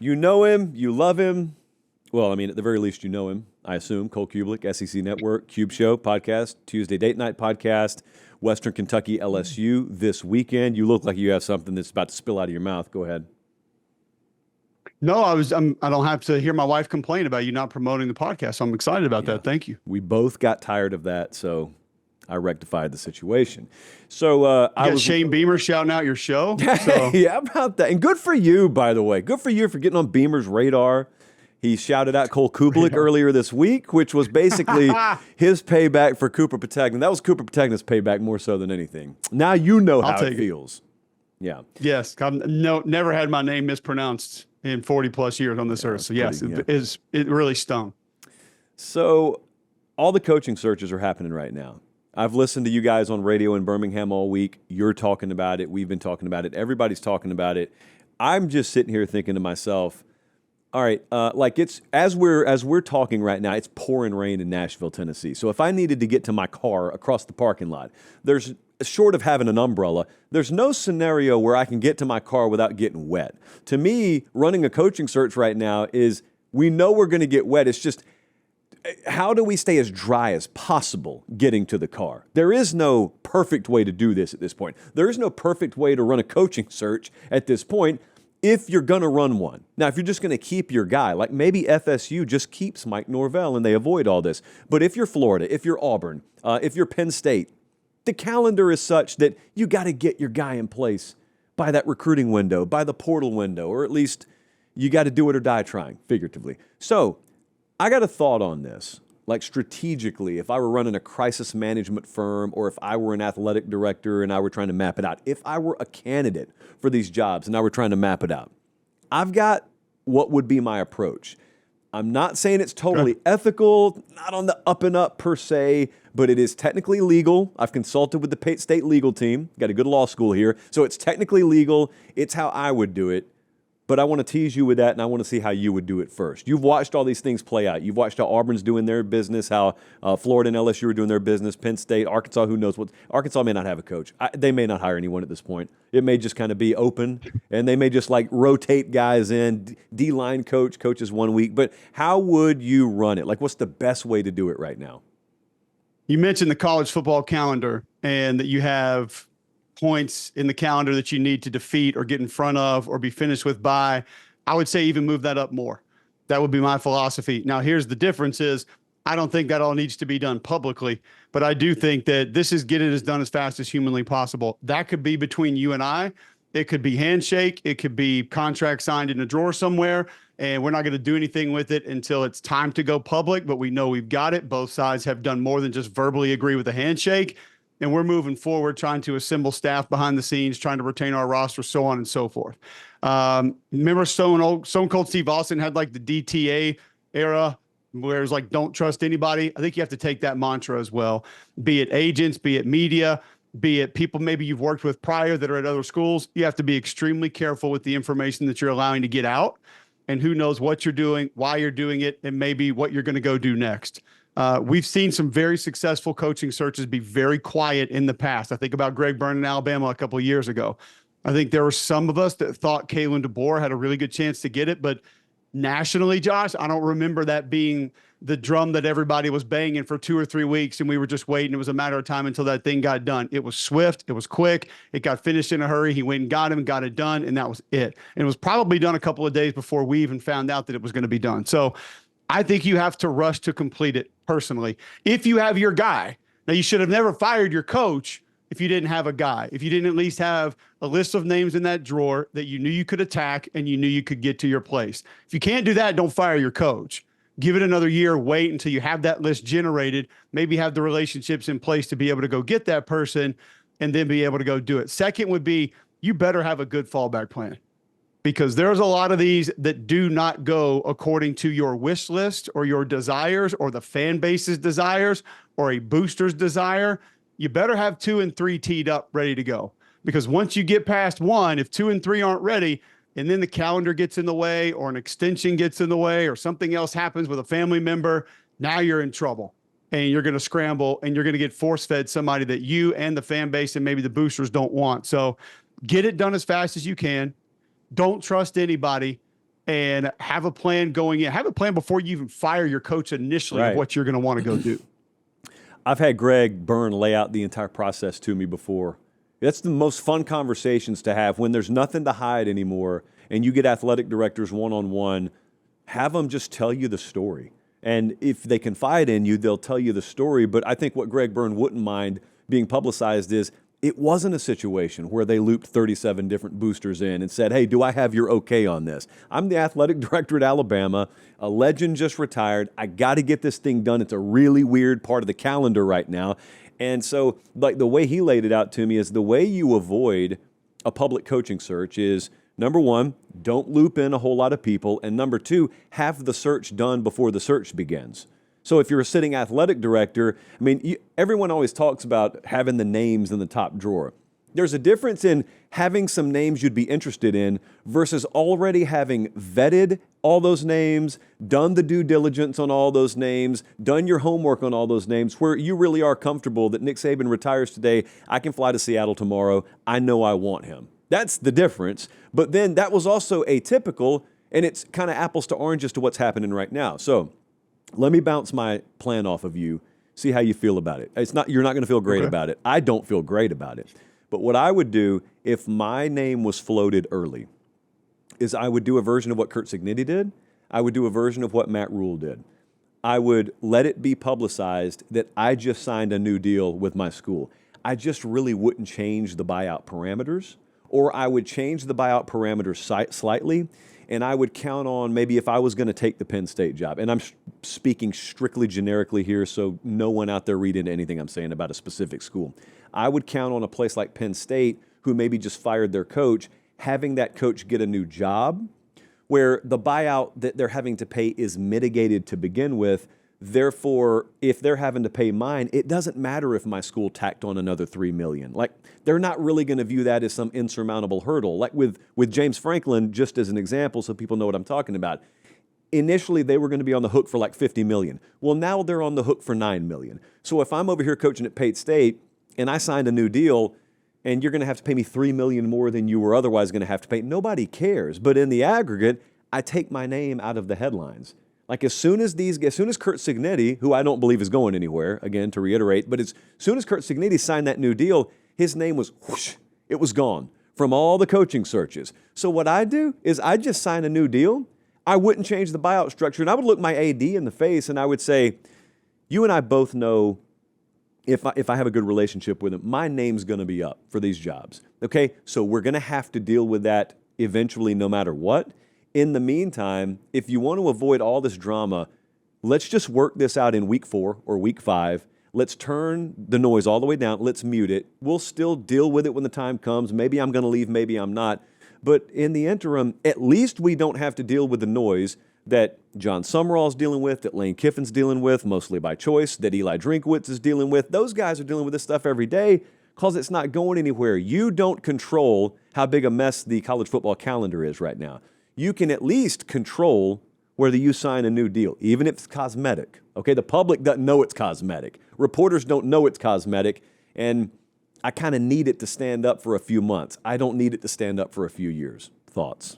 You know him, you love him. Well, I mean, at the very least, you know him, I assume. Cole Cubelic, SEC Network, Cube Show podcast, Tuesday Date Night podcast, Western Kentucky LSU this weekend. You look like you have something that's about to spill out of your mouth. Go ahead. No, I don't have to hear my wife complain about you not promoting the podcast. So I'm excited about that. Thank you. We both got tired of that, so I rectified the situation. So I was Shane Beamer shouting out your show. So. Yeah, about that. And good for you, by the way. Good for you for getting on Beamer's radar. He shouted out Cole Cubelic earlier this week, which was basically his payback for Cooper Patagnan. That was Cooper Patagnan's payback more so than anything. Now you know how it feels. Yeah. Yes. Never had my name mispronounced in 40 plus years on this earth. So yes, it really stung. So all the coaching searches are happening right now. I've listened to you guys on radio in Birmingham all week. You're talking about it. We've been talking about it. Everybody's talking about it. I'm just sitting here thinking to myself, all right, like it's as we're talking right now, it's pouring rain in Nashville, Tennessee. So if I needed to get to my car across the parking lot, there's short of having an umbrella, there's no scenario where I can get to my car without getting wet. To me, running a coaching search right now is we know we're going to get wet. It's just how do we stay as dry as possible getting to the car? There is no perfect way to do this at this point. There is no perfect way to run a coaching search at this point if you're going to run one. Now, if you're just going to keep your guy, like maybe FSU just keeps Mike Norvell and they avoid all this. But if you're Florida, if you're Auburn, if you're Penn State, the calendar is such that you got to get your guy in place by that recruiting window, by the portal window, or at least you got to do it or die trying, figuratively. So I got a thought on this. Like strategically, if I were running a crisis management firm or if I were an athletic director and I were trying to map it out, if I were a candidate for these jobs and I were trying to map it out, I've got what would be my approach. I'm not saying it's totally ethical, not on the up and up per se, but it is technically legal. I've consulted with the Pate State legal team, got a good law school here, so it's technically legal. It's how I would do it. But I want to tease you with that, and I want to see how you would do it first. You've watched all these things play out. You've watched how Auburn's doing their business, how Florida and LSU are doing their business, Penn State, Arkansas, who knows what. Arkansas may not have a coach. They may not hire anyone at this point. It may just kind of be open, and they may just like rotate guys in, D-line coaches 1 week. But how would you run it? Like, what's the best way to do it right now? You mentioned the college football calendar and that you have points in the calendar that you need to defeat or get in front of or be finished with by. I would say even move that up more. That would be my philosophy. Now, here's the difference is I don't think that all needs to be done publicly, but I do think that this is get it as done as fast as humanly possible. That could be between you and I. It could be handshake. It could be contract signed in a drawer somewhere, and we're not going to do anything with it until it's time to go public, but we know we've got it. Both sides have done more than just verbally agree with a handshake. And we're moving forward, trying to assemble staff behind the scenes, trying to retain our roster, so on and so forth. Remember Stone Cold Steve Austin had like the DTA era where it was like, don't trust anybody. I think you have to take that mantra as well, be it agents, be it media, be it people maybe you've worked with prior that are at other schools. You have to be extremely careful with the information that you're allowing to get out, and who knows what you're doing, why you're doing it, and maybe what you're going to go do next. We've seen some very successful coaching searches be very quiet in the past. I think about Greg Byrne in Alabama a couple of years ago. I think there were some of us that thought Kalen DeBoer had a really good chance to get it, but nationally, Josh, I don't remember that being the drum that everybody was banging for 2 or 3 weeks, and we were just waiting. It was a matter of time until that thing got done. It was swift. It was quick. It got finished in a hurry. He went and got him, got it done, and that was it. And it was probably done a couple of days before we even found out that it was going to be done. So I think you have to rush to complete it personally. If you have your guy, now you should have never fired your coach if you didn't have a guy, if you didn't at least have a list of names in that drawer that you knew you could attack and you knew you could get to your place. If you can't do that, don't fire your coach. Give it another year, wait until you have that list generated, maybe have the relationships in place to be able to go get that person and then be able to go do it. Second would be, you better have a good fallback plan, because there's a lot of these that do not go according to your wish list or your desires or the fan base's desires or a booster's desire. You better have 2 and 3 teed up, ready to go. Because once you get past 1, if 2 and 3 aren't ready, and then the calendar gets in the way or an extension gets in the way or something else happens with a family member, now you're in trouble. And you're going to scramble and you're going to get force-fed somebody that you and the fan base and maybe the boosters don't want. So get it done as fast as you can. Don't trust anybody. and have a plan going in. Have a plan before you even fire your coach initially of Right. what you're going to want to go do. I've had Greg Byrne lay out the entire process to me before. That's the most fun conversations to have when there's nothing to hide anymore and you get athletic directors one-on-one. Have them just tell you the story. And if they confide in you, they'll tell you the story. But I think what Greg Byrne wouldn't mind being publicized is it wasn't a situation where they looped 37 different boosters in and said, hey, do I have your okay on this? I'm the athletic director at Alabama. A legend just retired. I got to get this thing done. It's a really weird part of the calendar right now. And so, like, the way he laid it out to me is the way you avoid a public coaching search is, number one, don't loop in a whole lot of people. And number two, have the search done before the search begins. So if you're a sitting athletic director, I mean, everyone always talks about having the names in the top drawer. There's a difference in having some names you'd be interested in versus already having vetted all those names, done the due diligence on all those names, done your homework on all those names, where you really are comfortable that Nick Saban retires today. I can fly to Seattle tomorrow. I know I want him. That's the difference. But then that was also atypical, and it's kind of apples to oranges to what's happening right now. So let me bounce my plan off of you, see how you feel about it. You're not going to feel great about it. I don't feel great about it. But what I would do if my name was floated early is I would do a version of what Curt Cignetti did. I would do a version of what Matt Rule did. I would let it be publicized that I just signed a new deal with my school. I just really wouldn't change the buyout parameters, or I would change the buyout parameters slightly, and I would count on maybe if I was going to take the Penn State job, and I'm speaking strictly generically here, so no one out there read into anything I'm saying about a specific school. I would count on a place like Penn State, who maybe just fired their coach, having that coach get a new job where the buyout that they're having to pay is mitigated to begin with. Therefore, if they're having to pay mine, it doesn't matter if my school tacked on another $3 million. Like, they're not really going to view that as some insurmountable hurdle. Like with James Franklin, just as an example, so people know what I'm talking about. Initially, they were going to be on the hook for like $50 million. Well, now they're on the hook for $9 million. So if I'm over here coaching at Pate State and I signed a new deal, and you're going to have to pay me $3 million more than you were otherwise going to have to pay, nobody cares. But in the aggregate, I take my name out of the headlines. Like as soon as Curt Cignetti, who I don't believe is going anywhere, again, to reiterate, but as soon as Curt Cignetti signed that new deal, his name was whoosh, it was gone from all the coaching searches. So what I do is I just sign a new deal. I wouldn't change the buyout structure, and I would look my AD in the face and I would say, you and I both know if I have a good relationship with him, my name's going to be up for these jobs. Okay, so we're going to have to deal with that eventually no matter what. In the meantime, if you want to avoid all this drama, let's just work this out in week 4 or week 5. Let's turn the noise all the way down. Let's mute it. We'll still deal with it when the time comes. Maybe I'm going to leave, maybe I'm not. But in the interim, at least we don't have to deal with the noise that John Summerall's dealing with, that Lane Kiffin's dealing with, mostly by choice, that Eli Drinkwitz is dealing with. Those guys are dealing with this stuff every day because it's not going anywhere. You don't control how big a mess the college football calendar is right now. You can at least control whether you sign a new deal, even if it's cosmetic. Okay, the public doesn't know it's cosmetic. Reporters don't know it's cosmetic, and I kind of need it to stand up for a few months. I don't need it to stand up for a few years. Thoughts?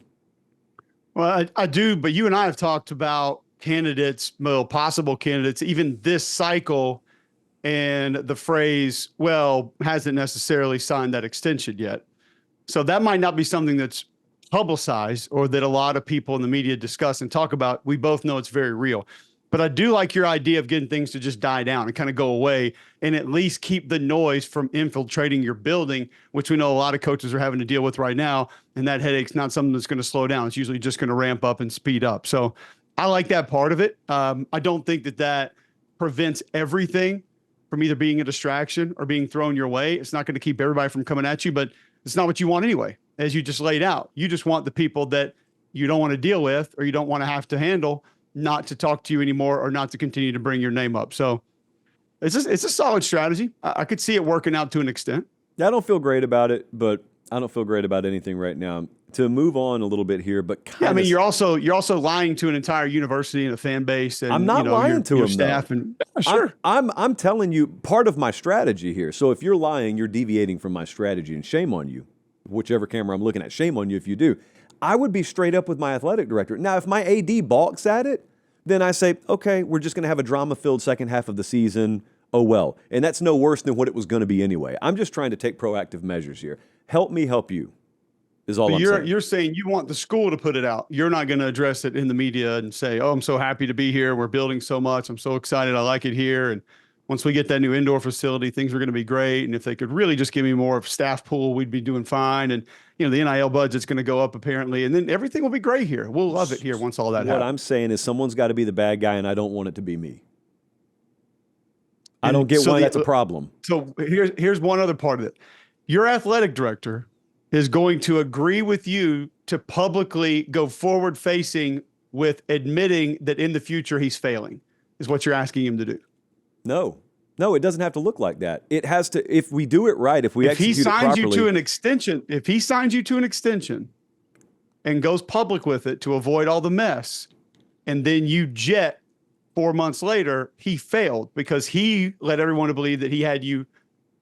Well, I do, but you and I have talked about candidates, well, possible candidates, even this cycle, and the phrase, well, hasn't necessarily signed that extension yet. So that might not be something that's publicized or that a lot of people in the media discuss and talk about. We both know it's very real. But I do like your idea of getting things to just die down and kind of go away and at least keep the noise from infiltrating your building, which we know a lot of coaches are having to deal with right now. And that headache's not something that's going to slow down. It's usually just going to ramp up and speed up. So I like that part of it. I don't think that prevents everything from either being a distraction or being thrown your way. It's not going to keep everybody from coming at you, but it's not what you want anyway, as you just laid out. You just want the people that you don't want to deal with or you don't want to have to handle not to talk to you anymore or not to continue to bring your name up. So it's a solid strategy. I could see it working out to an extent. I don't feel great about it, but I don't feel great about anything right now. To move on a little bit here, but yeah, I mean, you're also lying to an entire university and a fan base, and I'm not lying to your them, staff. though. And sure, I'm telling you part of my strategy here. So if you're lying, you're deviating from my strategy, and shame on you. Whichever camera I'm looking at, shame on you if you do. I would be straight up with my athletic director. Now, if my AD balks at it, then I say, okay, we're just going to have a drama-filled second half of the season. Oh, well. And that's no worse than what it was going to be anyway. I'm just trying to take proactive measures here. Help me help you is all I'm saying. You're saying you want the school to put it out. You're not going to address it in the media and say, oh, I'm so happy to be here. We're building so much. I'm so excited. I like it here. And once we get that new indoor facility, things are going to be great. And if they could really just give me more of staff pool, we'd be doing fine. And, the NIL budget's going to go up apparently. And then everything will be great here. We'll love it here once all that happens. What I'm saying is someone's got to be the bad guy, and I don't want it to be me. I don't get why that's a problem. So here's one other part of it. Your athletic director is going to agree with you to publicly go forward facing with admitting that in the future he's failing, is what you're asking him to do. No, it doesn't have to look like that. It has to, if we do it right, if he signs you to an extension, if he signs you to an extension and goes public with it to avoid all the mess, and then you jet 4 months later, he failed because he led everyone to believe that he had you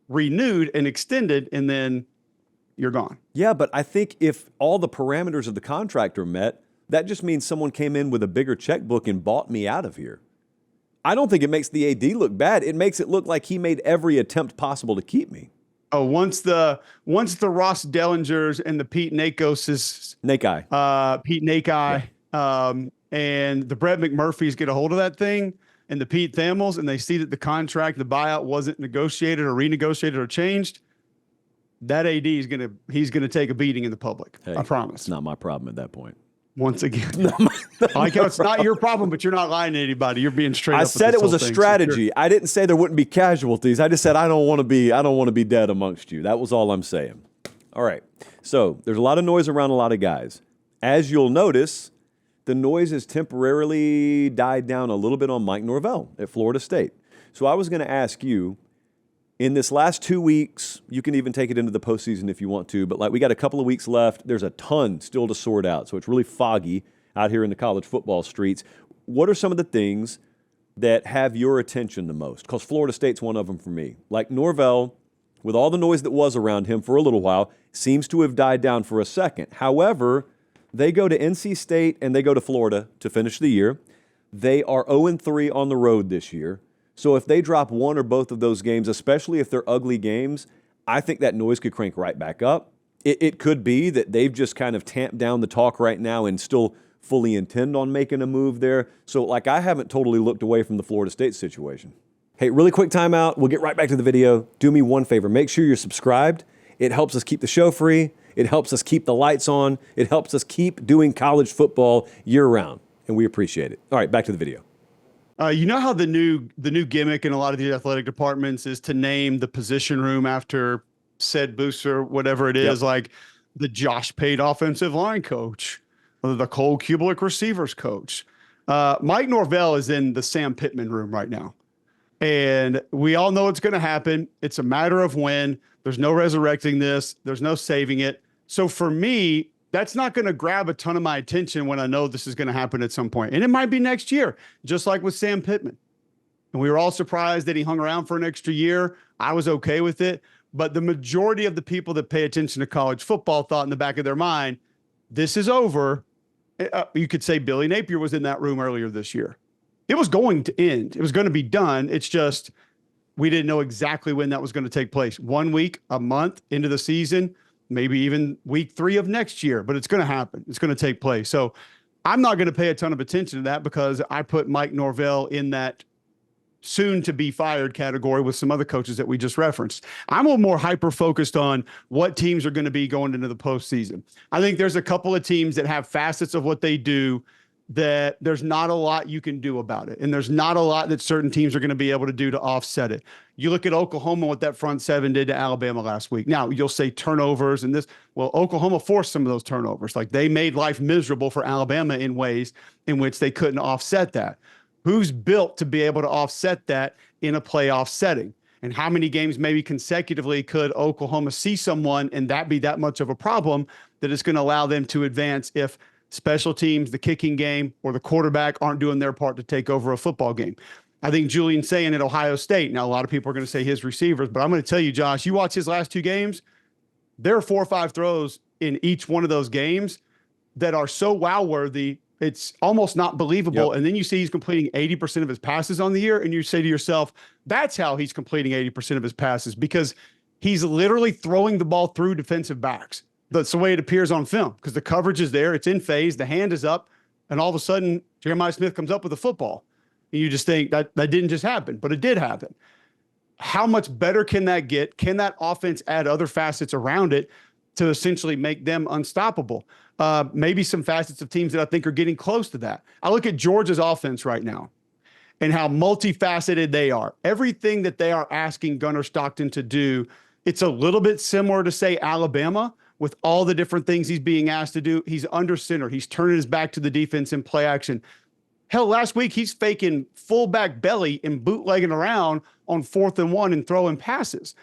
renewed and extended, and then you're gone. Yeah, but I think if all the parameters of the contract are met, that just means someone came in with a bigger checkbook and bought me out of here. I don't think it makes the AD look bad. It makes it look like he made every attempt possible to keep me. Oh, once the Ross Dellingers and the Pete Nakoses, Pete Nakai, and the Brett McMurphys get a hold of that thing, and the Pete Thamels, and they see that the contract, the buyout wasn't negotiated or renegotiated or changed, that AD is he's gonna take a beating in the public. Hey, I promise. It's not my problem at that point. Once again, I like how it's not your problem, but you're not lying to anybody. You're being straight up. I said it was a strategy. I didn't say there wouldn't be casualties. I just said I don't want to be dead amongst you. That was all I'm saying. All right. So there's a lot of noise around a lot of guys. As you'll notice, the noise has temporarily died down a little bit on Mike Norvell at Florida State. So I was going to ask you, in this last 2 weeks, you can even take it into the postseason if you want to, but we got a couple of weeks left. There's a ton still to sort out, so it's really foggy out here in the college football streets. What are some of the things that have your attention the most? Because Florida State's one of them for me. Like Norvell, with all the noise that was around him for a little while, seems to have died down for a second. However, they go to NC State and they go to Florida to finish the year. They are 0-3 on the road this year. So if they drop one or both of those games, especially if they're ugly games, I think that noise could crank right back up. It could be that they've just kind of tamped down the talk right now and still fully intend on making a move there. So I haven't totally looked away from the Florida State situation. Hey, really quick timeout. We'll get right back to the video. Do me one favor. Make sure you're subscribed. It helps us keep the show free. It helps us keep the lights on. It helps us keep doing college football year-round, and we appreciate it. All right, back to the video. You know how the new gimmick in a lot of these athletic departments is to name the position room after said booster, whatever it is, like the Josh Pate offensive line coach, or the Cole Cubelic receivers coach. Mike Norvell is in the Sam Pittman room right now. And we all know it's going to happen. It's a matter of when. There's no resurrecting this. There's no saving it. So for me, that's not going to grab a ton of my attention when I know this is going to happen at some point. And it might be next year, just like with Sam Pittman. And we were all surprised that he hung around for an extra year. I was okay with it. But the majority of the people that pay attention to college football thought in the back of their mind, this is over. You could say Billy Napier was in that room earlier this year. It was going to end. It was going to be done. It's just we didn't know exactly when that was going to take place. 1 week, a month into the season, maybe even week 3 of next year, but it's going to happen. It's going to take place. So I'm not going to pay a ton of attention to that because I put Mike Norvell in that soon to be fired category with some other coaches that we just referenced. I'm a little more hyper focused on what teams are going to be going into the postseason. I think there's a couple of teams that have facets of what they do that there's not a lot you can do about it. And there's not a lot that certain teams are going to be able to do to offset it. You look at Oklahoma, what that front seven did to Alabama last week. Now you'll say turnovers and this, well, Oklahoma forced some of those turnovers. Like they made life miserable for Alabama in ways in which they couldn't offset that. Who's built to be able to offset that in a playoff setting? And how many games maybe consecutively could Oklahoma see someone and that be that much of a problem that it's going to allow them to advance if special teams, the kicking game, or the quarterback aren't doing their part to take over a football game? I think Julian Sayin at Ohio State. Now, a lot of people are going to say his receivers, but I'm going to tell you, Josh, you watch his last 2 games, there are 4 or 5 throws in each one of those games that are so wow-worthy, it's almost not believable. Yep. And then you see he's completing 80% of his passes on the year, and you say to yourself, that's how he's completing 80% of his passes, because he's literally throwing the ball through defensive backs. That's the way it appears on film, because the coverage is there, it's in phase, the hand is up, and all of a sudden Jeremiah Smith comes up with a football. And you just think that didn't just happen, but it did happen. How much better can that get? Can that offense add other facets around it to essentially make them unstoppable? Maybe some facets of teams that I think are getting close to that. I look at Georgia's offense right now and how multifaceted they are. Everything that they are asking Gunnar Stockton to do, it's a little bit similar to, say, Alabama, with all the different things he's being asked to do. He's under center. He's turning his back to the defense in play action. Hell, last week he's faking fullback belly and bootlegging around on 4th and 1 and throwing passes.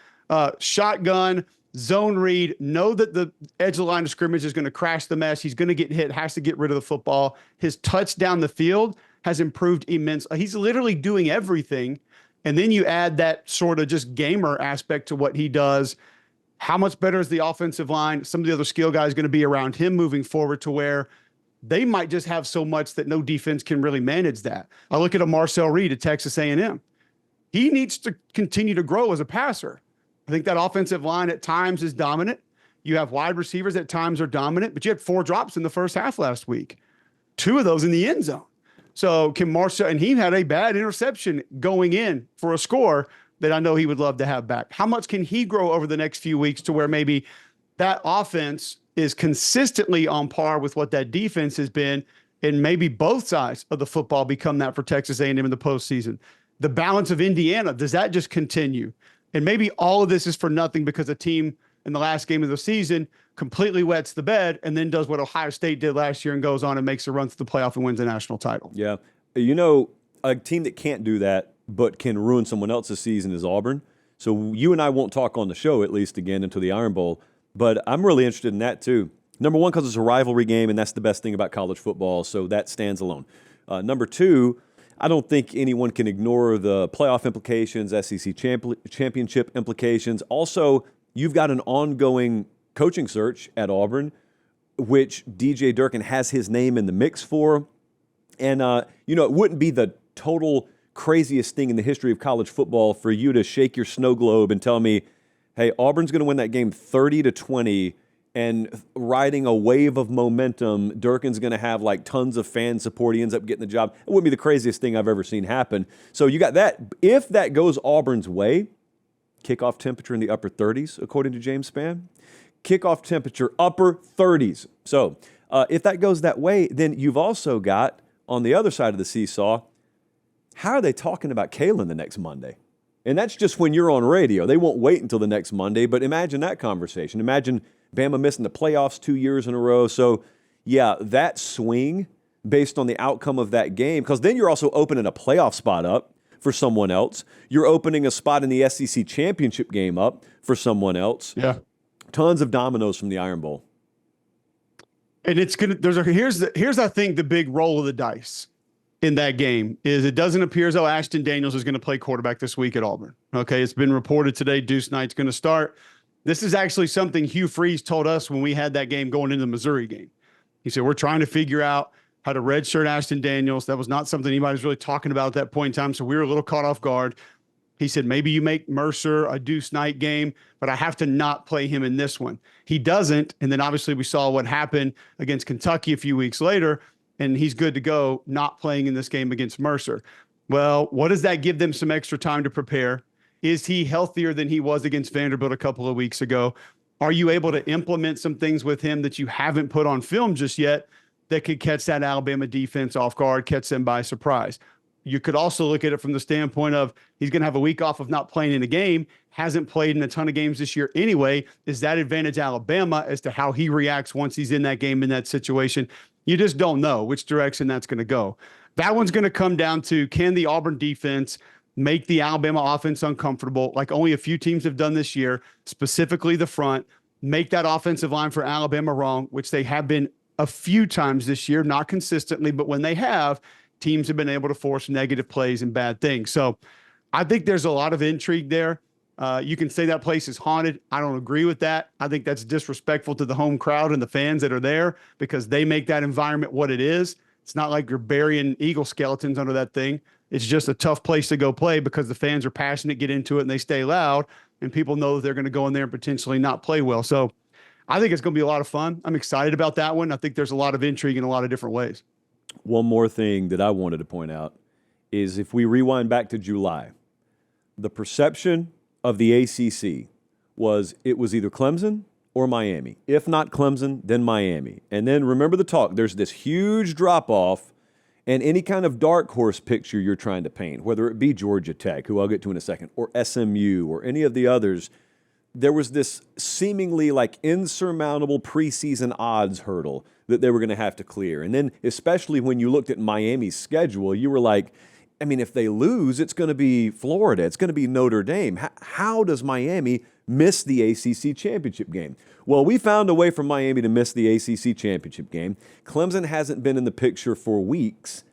Shotgun, zone read, know that the edge of the line of scrimmage is going to crash the mesh. He's going to get hit, has to get rid of the football. His touch down the field has improved immensely. He's literally doing everything. And then you add that sort of just gamer aspect to what he does. How much better is the offensive line? Some of the other skill guys going to be around him moving forward to where they might just have so much that no defense can really manage that. I look at a Marcel Reed at Texas A&M. He needs to continue to grow as a passer. I think that offensive line at times is dominant. You have wide receivers at times are dominant, but you had 4 drops in the first half last week, 2 of those in the end zone. So can Marcel, and he had a bad interception going in for a score that I know he would love to have back. How much can he grow over the next few weeks to where maybe that offense is consistently on par with what that defense has been, and maybe both sides of the football become that for Texas A&M in the postseason? The balance of Indiana, does that just continue? And maybe all of this is for nothing because a team in the last game of the season completely wets the bed and then does what Ohio State did last year and goes on and makes a run to the playoff and wins a national title. Yeah. You know, a team that can't do that but can ruin someone else's season is Auburn. So you and I won't talk on the show, at least again, until the Iron Bowl. But I'm really interested in that too. Number one, because it's a rivalry game, and that's the best thing about college football, so that stands alone. Number two, I don't think anyone can ignore the playoff implications, SEC championship implications. Also, you've got an ongoing coaching search at Auburn, which DJ Durkin has his name in the mix for. And, you know, it wouldn't be the total craziest thing in the history of college football for you to shake your snow globe and tell me, hey, Auburn's going to win that game 30-20, and riding a wave of momentum, Durkin's going to have like tons of fan support. He ends up getting the job. It wouldn't be the craziest thing I've ever seen happen. So you got that. If that goes Auburn's way, kickoff temperature in the upper 30s, according to James Spann. Kickoff temperature, upper 30s. So if that goes that way, then you've also got, on the other side of the seesaw, how are they talking about Kalen the next Monday? And that's just when you're on radio. They won't wait until the next Monday, but imagine that conversation. Imagine Bama missing the playoffs 2 years in a row. So, yeah, that swing based on the outcome of that game, because then you're also opening a playoff spot up for someone else. You're opening a spot in the SEC championship game up for someone else. Yeah. Tons of dominoes from the Iron Bowl. And it's gonna. Here's I think the big roll of the dice in that game is it doesn't appear as though Ashton Daniels is going to play quarterback this week at Auburn. Okay, it's been reported today Deuce Knight's going to start. This is actually something Hugh Freeze told us when we had that game going into the Missouri game. He said, we're trying to figure out how to redshirt Ashton Daniels. That was not something anybody was really talking about at that point in time, so we were a little caught off guard. He said, maybe you make Mercer a Deuce Knight game, but I have to not play him in this one. He doesn't, and then obviously we saw what happened against Kentucky a few weeks later, and he's good to go, not playing in this game against Mercer. Well, what does that give them some extra time to prepare? Is he healthier than he was against Vanderbilt a couple of weeks ago? Are you able to implement some things with him that you haven't put on film just yet that could catch that Alabama defense off guard, catch them by surprise? You could also look at it from the standpoint of he's going to have a week off of not playing in a game, hasn't played in a ton of games this year anyway. Is that advantage Alabama as to how he reacts once he's in that game in that situation? You just don't know which direction that's going to go. That one's going to come down to, can the Auburn defense make the Alabama offense uncomfortable, like only a few teams have done this year, specifically the front, make that offensive line for Alabama wrong, which they have been a few times this year, not consistently, but when they have, teams have been able to force negative plays and bad things. So I think there's a lot of intrigue there. You can say that place is haunted. I don't agree with that. I think that's disrespectful to the home crowd and the fans that are there because they make that environment what it is. It's not like you're burying eagle skeletons under that thing. It's just a tough place to go play because the fans are passionate, get into it, and they stay loud, and people know that they're going to go in there and potentially not play well. So I think it's going to be a lot of fun. I'm excited about that one. I think there's a lot of intrigue in a lot of different ways. One more thing that I wanted to point out is if we rewind back to July, the perception of the ACC was it was either Clemson or Miami. If not Clemson, then Miami. And then remember the talk. There's this huge drop-off, and any kind of dark horse picture you're trying to paint, whether it be Georgia Tech, who I'll get to in a second, or SMU, or any of the others, there was this seemingly like insurmountable preseason odds hurdle that they were going to have to clear. And then especially when you looked at Miami's schedule, you were like, I mean, if they lose, it's going to be Florida. It's going to be Notre Dame. How does Miami miss the ACC championship game? Well, we found a way for Miami to miss the ACC championship game. Clemson hasn't been in the picture for weeks,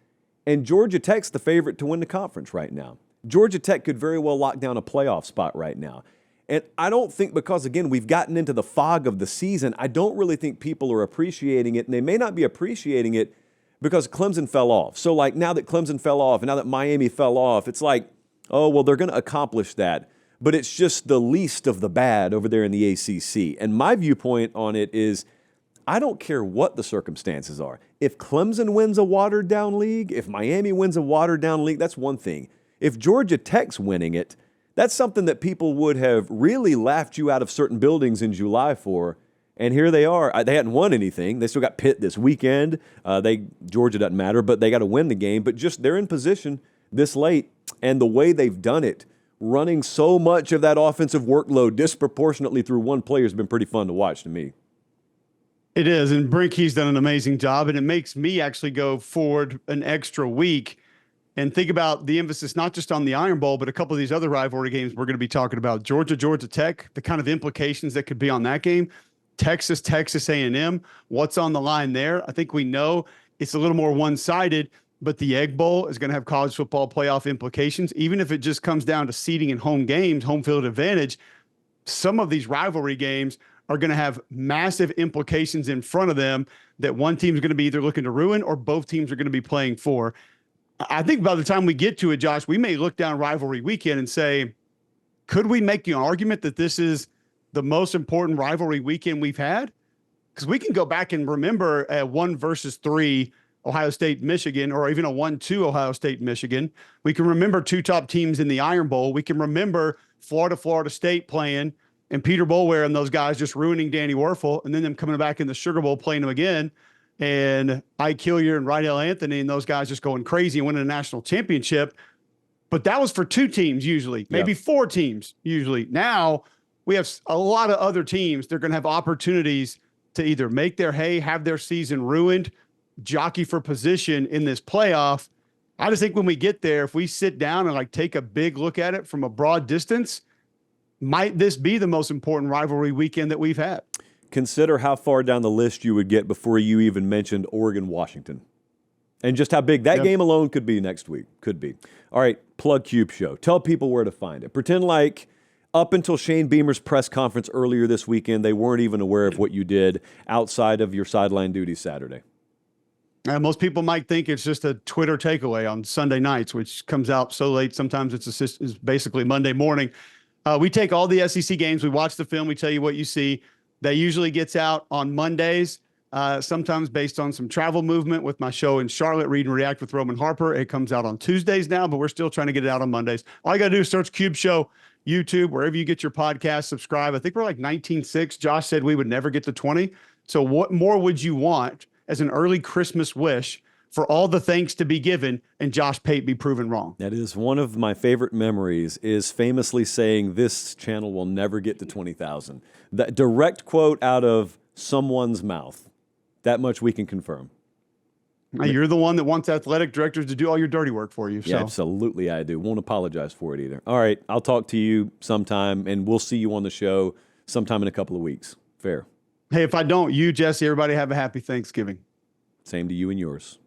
and Georgia Tech's the favorite to win the conference right now. Georgia Tech could very well lock down a playoff spot right now. And I don't think because, again, we've gotten into the fog of the season, I don't really think people are appreciating it, and they may not be appreciating it because Clemson fell off. So, like, now that Clemson fell off and now that Miami fell off, it's like, oh, well, they're going to accomplish that. But it's just the least of the bad over there in the ACC. And my viewpoint on it is I don't care what the circumstances are. If Clemson wins a watered-down league, if Miami wins a watered-down league, that's one thing. If Georgia Tech's winning it, that's something that people would have really laughed you out of certain buildings in July for. And here they are. They hadn't won anything. They still got Pitt this weekend. Georgia doesn't matter, but they got to win the game. But just they're in position this late. And the way they've done it, running so much of that offensive workload disproportionately through one player has been pretty fun to watch to me. It is. And Brinke's done an amazing job. And it makes me actually go forward an extra week and think about the emphasis not just on the Iron Bowl, but a couple of these other rivalry games we're going to be talking about. Georgia Tech, the kind of implications that could be on that game. Texas A&M, what's on the line there? I think we know it's a little more one-sided, but the Egg Bowl is going to have college football playoff implications. Even if it just comes down to seeding in home games, home field advantage, some of these rivalry games are going to have massive implications in front of them that one team's going to be either looking to ruin or both teams are going to be playing for. I think by the time we get to it, Josh, we may look down rivalry weekend and say, could we make the argument that this is the most important rivalry weekend we've had? Because we can go back and remember a 1-3 Ohio State, Michigan, or even a 1-2 Ohio State, Michigan. We can remember two top teams in the Iron Bowl. We can remember Florida State playing and Peter Boulware and those guys just ruining Danny Werfel, and then them coming back in the Sugar Bowl playing them again. And Ike Hilliard and Rydell Anthony and those guys just going crazy and winning a national championship. But that was for two teams usually, maybe four teams usually. Now we have a lot of other teams. They're going to have opportunities to either make their hay, have their season ruined, jockey for position in this playoff. I just think when we get there, if we sit down and like take a big look at it from a broad distance, might this be the most important rivalry weekend that we've had? Consider how far down the list you would get before you even mentioned Oregon-Washington. And just how big that game alone could be next week. Could be. All right, plug Cube Show. Tell people where to find it. Pretend like up until Shane Beamer's press conference earlier this weekend, they weren't even aware of what you did outside of your sideline duties Saturday. Most people might think it's just a Twitter takeaway on Sunday nights, which comes out so late. Sometimes it's basically Monday morning. We take all the SEC games. We watch the film. We tell you what you see. That usually gets out on Mondays, sometimes based on some travel movement with my show in Charlotte, Read and React with Roman Harper. It comes out on Tuesdays now, but we're still trying to get it out on Mondays. All you got to do is search Cube Show, YouTube, wherever you get your podcast, subscribe. I think we're like 19.6. Josh said we would never get to 20. So what more would you want as an early Christmas wish for all the thanks to be given and Josh Pate be proven wrong? That is one of my favorite memories, is famously saying this channel will never get to 20,000. That direct quote out of someone's mouth. That much we can confirm. You're the one that wants athletic directors to do all your dirty work for you. Yeah, absolutely I do. Won't apologize for it either. All right, I'll talk to you sometime, and we'll see you on the show sometime in a couple of weeks. Fair. Hey, if I don't, you, Jesse, everybody have a happy Thanksgiving. Same to you and yours.